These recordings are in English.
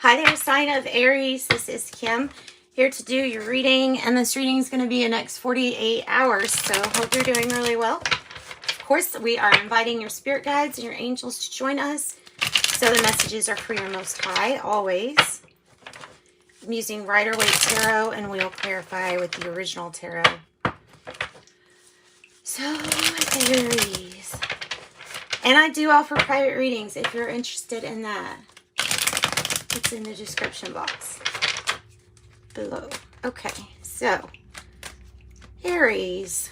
Hi there, sign of Aries. This is Kim here to do your reading, and this reading is going to be the next 48 hours, so hope you're doing really well. Of course, we are inviting your spirit guides and your angels to join us, so the messages are for your most high, always. I'm using Rider-Waite Tarot, and we'll clarify with the original tarot. So, Aries. And I do offer private readings if you're interested in that. It's in the description box below. Okay, so Aries.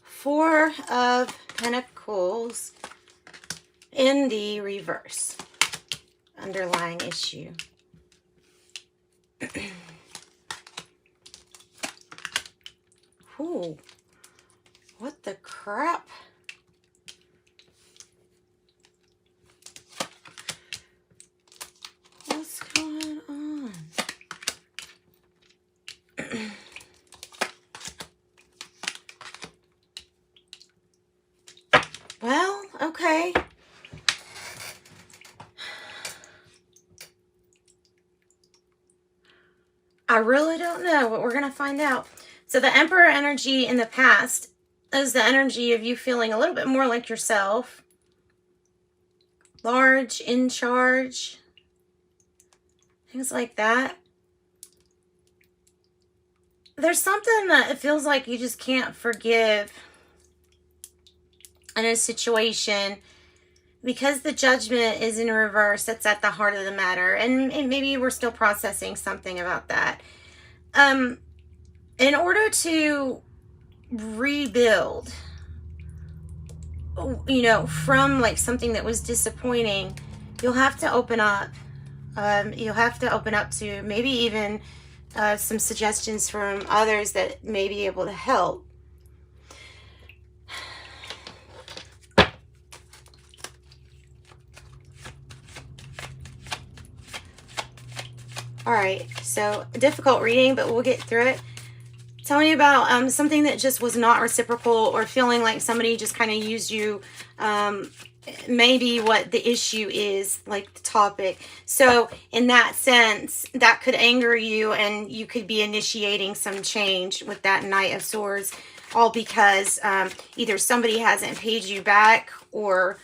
Four of Pentacles in the reverse. Underlying issue. Ooh, what the crap? What's going on? Well, okay. I really don't know, but we're going to find out. So the Emperor energy in the past is the energy of you feeling a little bit more like yourself. Large, in charge. Things like that. There's something that it feels like you just can't forgive in a situation because the Judgment is in reverse. That's at the heart of the matter. And maybe we're still processing something about that. In order to rebuild, you know, from like something that was disappointing, you'll have to open up. You'll have to open up to maybe even some suggestions from others that may be able to help. All right, so difficult reading, but we'll get through it. Tell me about something that just was not reciprocal, or feeling like somebody just kind of used you. Maybe what the issue is, like the topic. So in that sense, that could anger you, and you could be initiating some change with that Knight of Swords, all because either somebody hasn't paid you back, or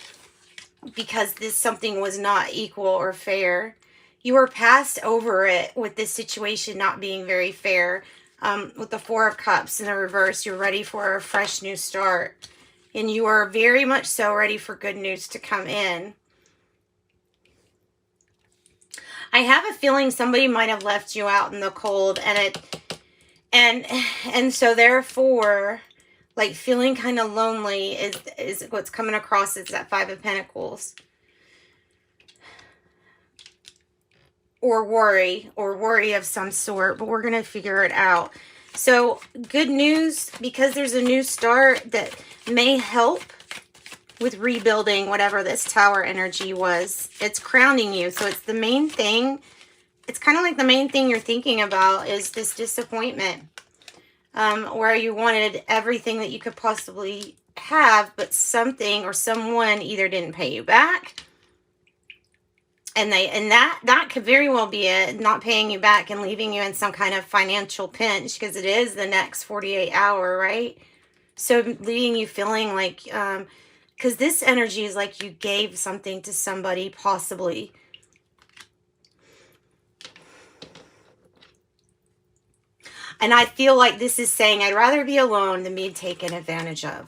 because something was not equal or fair. You were passed over it with this situation not being very fair. With the Four of Cups in the reverse, you're ready for a fresh new start. And you are very much so ready for good news to come in. I have a feeling somebody might have left you out in the cold, and so therefore, like, feeling kind of lonely is what's coming across as that Five of Pentacles. Or worry of some sort, but we're going to figure it out. So good news, because there's a new start that may help with rebuilding whatever this Tower energy was. It's crowning you. So it's the main thing. It's kind of like the main thing you're thinking about is this disappointment, where you wanted everything that you could possibly have, but something or someone either didn't pay you back. And that could very well be it, not paying you back and leaving you in some kind of financial pinch, because it is the next 48 hour, right? So leaving you feeling like, because this energy is like you gave something to somebody, possibly. And I feel like this is saying, I'd rather be alone than be taken advantage of.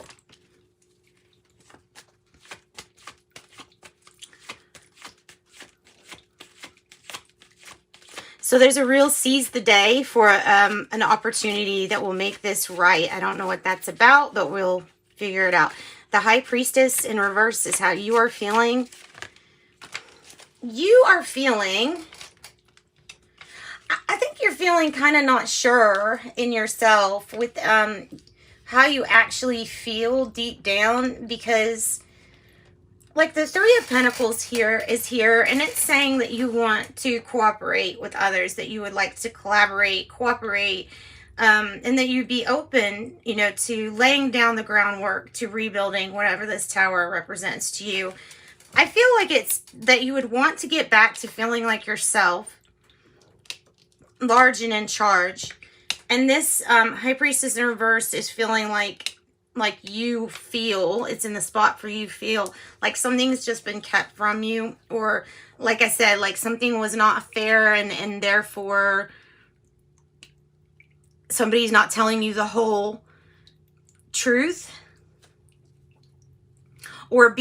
So there's a real seize the day for an opportunity that will make this right. I don't know what that's about, but we'll figure it out. The High Priestess in reverse is how you are feeling. You are feeling, I think you're feeling kind of not sure in yourself with how you actually feel deep down, because like the Three of Pentacles here is here, and it's saying that you want to cooperate with others, that you would like to collaborate, cooperate, and that you'd be open, you know, to laying down the groundwork to rebuilding whatever this tower represents to you. I feel like it's that you would want to get back to feeling like yourself, large and in charge. And this High Priestess in reverse is feeling like you feel, it's in the spot for you feel like something's just been kept from you, or like I said, like something was not fair, and therefore somebody's not telling you the whole truth, or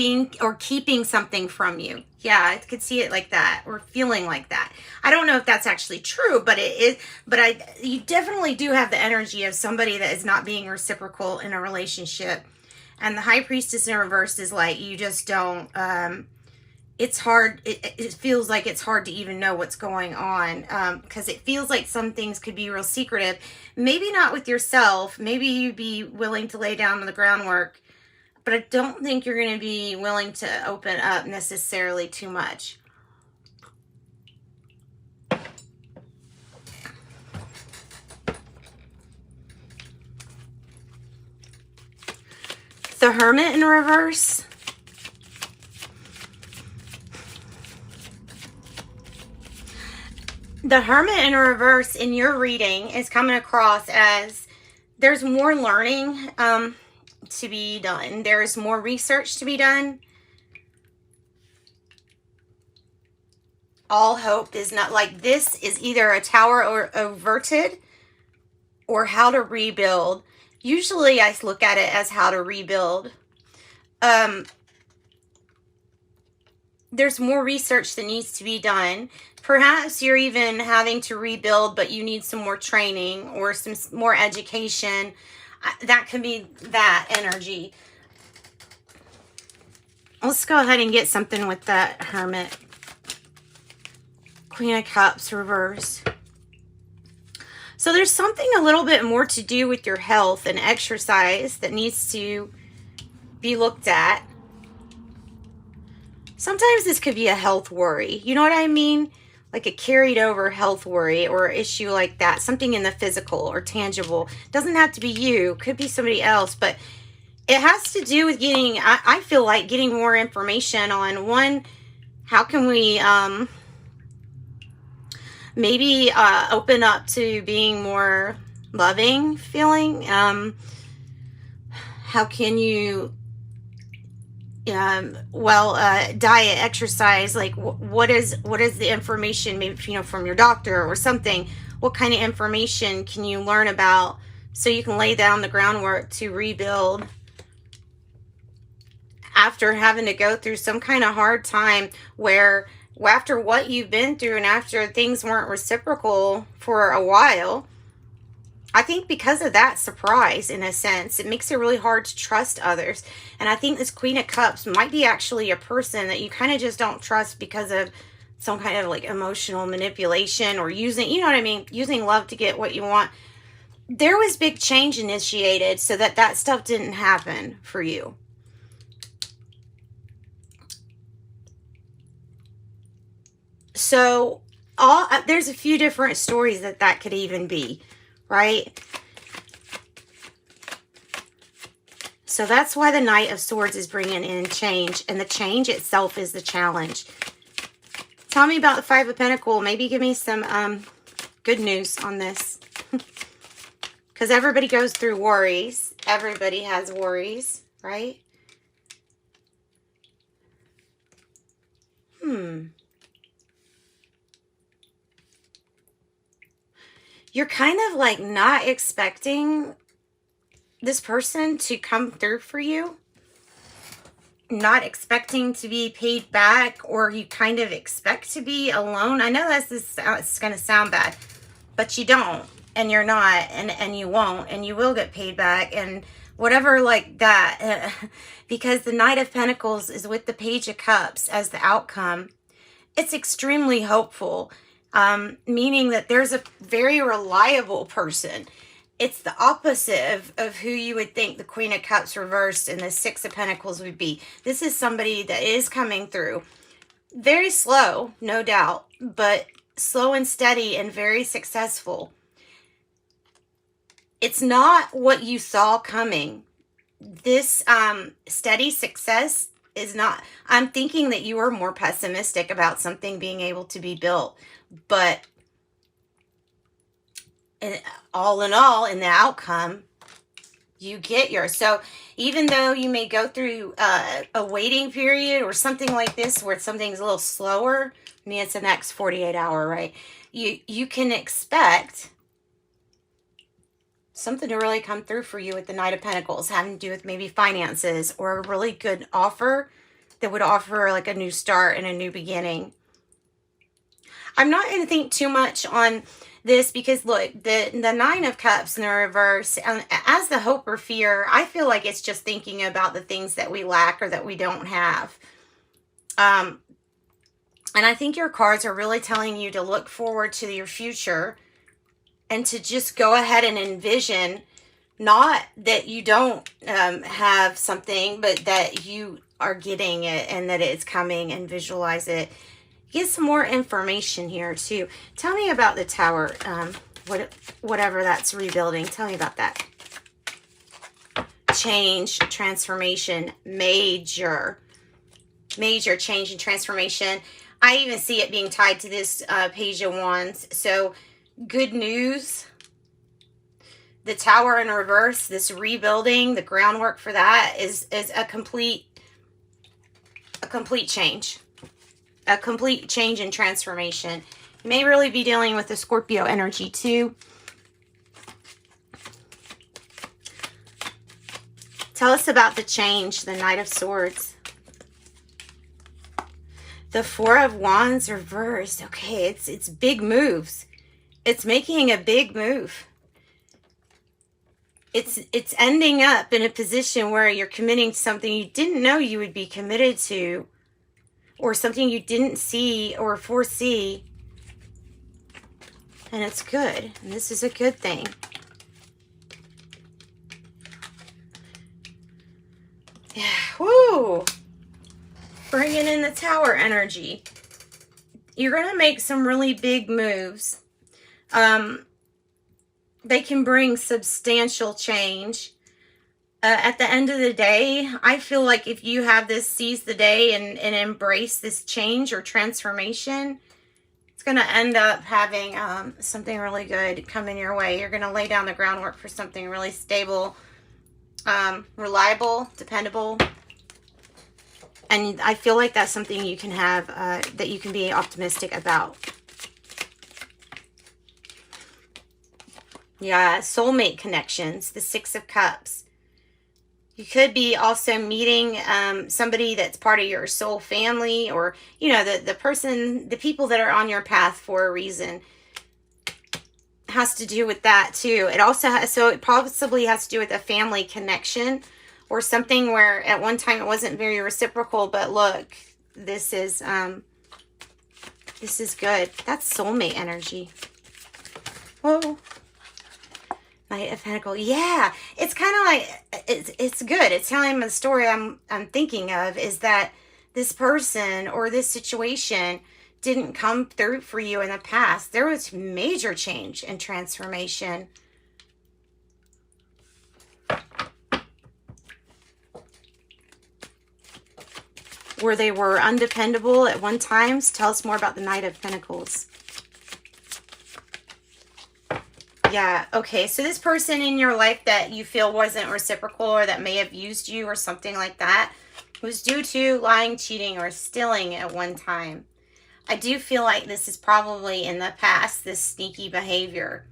keeping something from you. Yeah, I could see it like that, or feeling like that. I don't know if that's actually true, but it is. But you definitely do have the energy of somebody that is not being reciprocal in a relationship. And the High Priestess in reverse is like, you just don't, it's hard. It feels like it's hard to even know what's going on, because it feels like some things could be real secretive. Maybe not with yourself. Maybe you'd be willing to lay down the groundwork, but I don't think you're going to be willing to open up necessarily too much. The Hermit in reverse. The Hermit in reverse in your reading is coming across as there's more learning to be done. There's more research to be done. All hope is not, like, this is either a tower or averted, or how to rebuild. Usually I look at it as how to rebuild. There's more research that needs to be done. Perhaps you're even having to rebuild, but you need some more training or some more education. That could be that energy. Let's go ahead and get something with that Hermit. Queen of Cups reverse. So there's something a little bit more to do with your health and exercise that needs to be looked at. Sometimes this could be a health worry. You know what I mean? Like a carried over health worry or issue like that. Something in the physical or tangible. Doesn't have to be you. Could be somebody else. But it has to do with getting, I feel like getting more information on, one, how can we maybe open up to being more loving feeling? How can you, diet, exercise, like what is the information, maybe, you know, from your doctor or something? What kind of information can you learn about so you can lay down the groundwork to rebuild after having to go through some kind of hard time, where after what you've been through and after things weren't reciprocal for a while? I think because of that surprise, in a sense, it makes it really hard to trust others. And I think this Queen of Cups might be actually a person that you kind of just don't trust because of some kind of like emotional manipulation, or using, you know what I mean, using love to get what you want. There was big change initiated so that stuff didn't happen for you. So there's a few different stories that could even be. Right? So that's why the Knight of Swords is bringing in change. And the change itself is the challenge. Tell me about the Five of Pentacles. Maybe give me some good news on this. Because everybody goes through worries. Everybody has worries, right? You're kind of like not expecting this person to come through for you. Not expecting to be paid back, or you kind of expect to be alone. I know it's going to sound bad, but you don't, and you're not, and you won't, and you will get paid back, and whatever like that. Because the Knight of Pentacles is with the Page of Cups as the outcome. It's extremely hopeful. Meaning that there's a very reliable person it's the opposite of who you would think the Queen of Cups reversed and the Six of Pentacles would be. This is somebody that is coming through. Very slow, no doubt, but slow and steady and very successful. It's not what you saw coming. This steady success is not. I'm thinking that you are more pessimistic about something being able to be built, but all in all, in the outcome, you get yours. So even though you may go through a waiting period or something like this where something's a little slower, I mean, it's the next 48 hour, right? You can expect something to really come through for you with the Knight of Pentacles, having to do with maybe finances or a really good offer that would offer like a new start and a new beginning. I'm not going to think too much on this because look, the Nine of Cups in the reverse, as the hope or fear, I feel like it's just thinking about the things that we lack or that we don't have. And I think your cards are really telling you to look forward to your future and to just go ahead and envision, not that you don't have something, but that you are getting it and that it's coming, and visualize it. Get some more information here too. Tell me about the Tower, whatever that's rebuilding. Tell me about that. Change, transformation, major change and transformation. I even see it being tied to this Page of Wands. So good news. The Tower in reverse, this rebuilding, the groundwork for that is a complete change. A complete change and transformation. You may really be dealing with the Scorpio energy too. Tell us about the change, the Knight of Swords. The Four of Wands reversed. Okay, it's big moves. It's making a big move. It's ending up in a position where you're committing to something you didn't know you would be committed to, or something you didn't see or foresee. And it's good. And this is a good thing. Yeah. Woo! Bringing in the Tower energy. You're going to make some really big moves. They can bring substantial change. At the end of the day, I feel like if you have this, seize the day and embrace this change or transformation, it's going to end up having something really good coming your way. You're going to lay down the groundwork for something really stable, reliable, dependable. And I feel like that's something you can have, that you can be optimistic about. Yeah, soulmate connections, the Six of Cups. You could be also meeting somebody that's part of your soul family, or, you know, the people that are on your path for a reason. Has to do with that too. It also has, so it possibly has to do with a family connection or something where at one time it wasn't very reciprocal, but look, this is good. That's soulmate energy. Whoa. Knight of Pentacles. Yeah, it's kind of like, it's good. It's telling the story I'm thinking of, is that this person or this situation didn't come through for you in the past. There was major change and transformation. Where they were undependable at one time. Tell us more about the Knight of Pentacles. Yeah, okay, so this person in your life that you feel wasn't reciprocal, or that may have used you or something like that, was due to lying, cheating, or stealing at one time. I do feel like this is probably in the past, this sneaky behavior.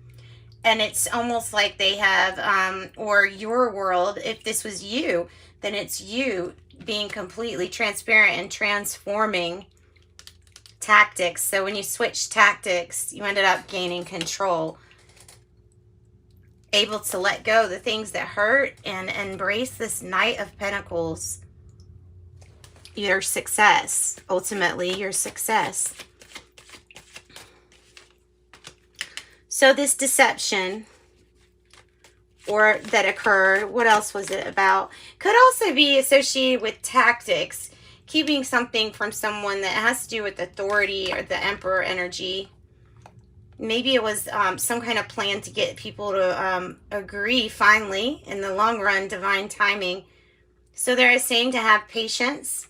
And it's almost like they have, or your world, if this was you, then it's you being completely transparent and transforming tactics. So when you switch tactics, you ended up gaining control. Able to let go the things that hurt and embrace this Knight of Pentacles. Your success. Ultimately, your success. So this deception, or that occurred. What else was it about? Could also be associated with tactics, keeping something from someone that has to do with authority or the Emperor energy. Maybe it was some kind of plan to get people to agree finally in the long run, divine timing. So they're saying to have patience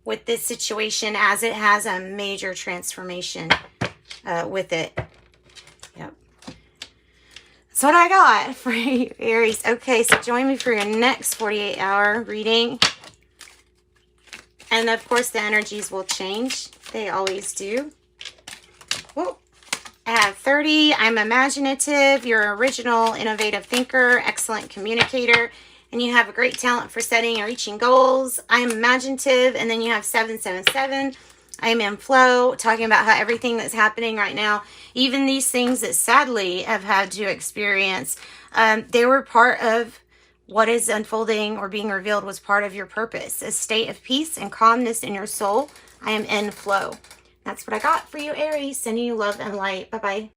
with this situation as it has a major transformation with it. Yep. That's what I got for you, Aries. Okay, so join me for your next 48-hour reading. And of course, the energies will change. They always do. Whoa. I have 30. I'm imaginative. You're an original, innovative thinker, excellent communicator, and you have a great talent for setting and reaching goals. I'm imaginative, and then you have 777. I'm in flow, talking about how everything that's happening right now, even these things that sadly have had to experience, they were part of what is unfolding or being revealed, was part of your purpose. A state of peace and calmness in your soul. I am in flow. That's what I got for you, Aries. Sending you love and light. Bye-bye.